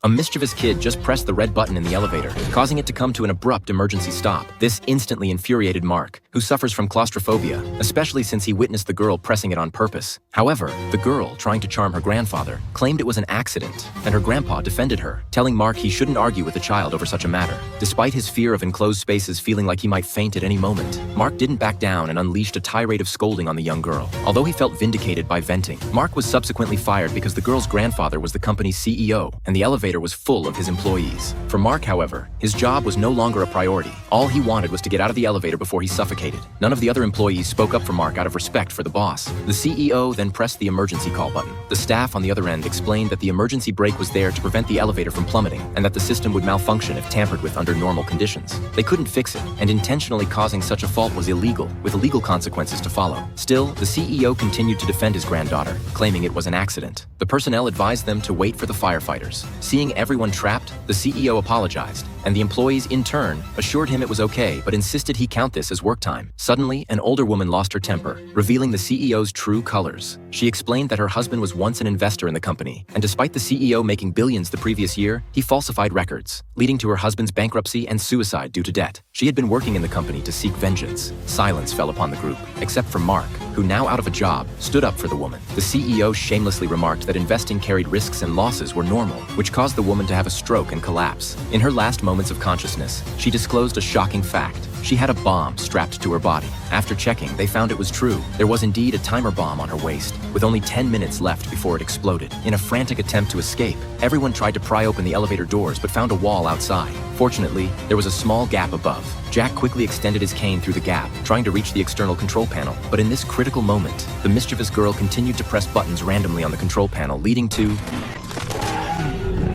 A mischievous kid just pressed the red button in the elevator, causing it to come to an abrupt emergency stop. This instantly infuriated Mark, who suffers from claustrophobia, especially since he witnessed the girl pressing it on purpose. However, the girl, trying to charm her grandfather, claimed it was an accident, and her grandpa defended her, telling Mark he shouldn't argue with a child over such a matter. Despite his fear of enclosed spaces feeling like he might faint at any moment, Mark didn't back down and unleashed a tirade of scolding on the young girl. Although he felt vindicated by venting, Mark was subsequently fired because the girl's grandfather was the company's CEO, and the elevator was full of his employees. For Mark, however, his job was no longer a priority. All he wanted was to get out of the elevator before he suffocated. None of the other employees spoke up for Mark out of respect for the boss. The CEO then pressed the emergency call button. The staff on the other end explained that the emergency brake was there to prevent the elevator from plummeting, and that the system would malfunction if tampered with under normal conditions. They couldn't fix it, and intentionally causing such a fault was illegal, with legal consequences to follow. Still, the CEO continued to defend his granddaughter, claiming it was an accident. The personnel advised them to wait for the firefighters. Seeing everyone trapped, the CEO apologized, and the employees in turn assured him it was okay but insisted he count this as work time. Suddenly, an older woman lost her temper, revealing the CEO's true colors. She explained that her husband was once an investor in the company, and despite the CEO making billions the previous year, he falsified records, leading to her husband's bankruptcy and suicide due to debt. She had been working in the company to seek vengeance. Silence fell upon the group, except for Mark, who, now out of a job, stood up for the woman. The CEO shamelessly remarked that investing carried risks and losses were normal, which caused the woman to have a stroke and collapse. In her last moments of consciousness, she disclosed a shocking fact. She had a bomb strapped to her body. After checking, they found it was true. There was indeed a timer bomb on her waist, with only 10 minutes left before it exploded. In a frantic attempt to escape, everyone tried to pry open the elevator doors but found a wall outside. Fortunately, there was a small gap above. Jack quickly extended his cane through the gap, trying to reach the external control panel. But in this critical moment, the mischievous girl continued to press buttons randomly on the control panel, leading to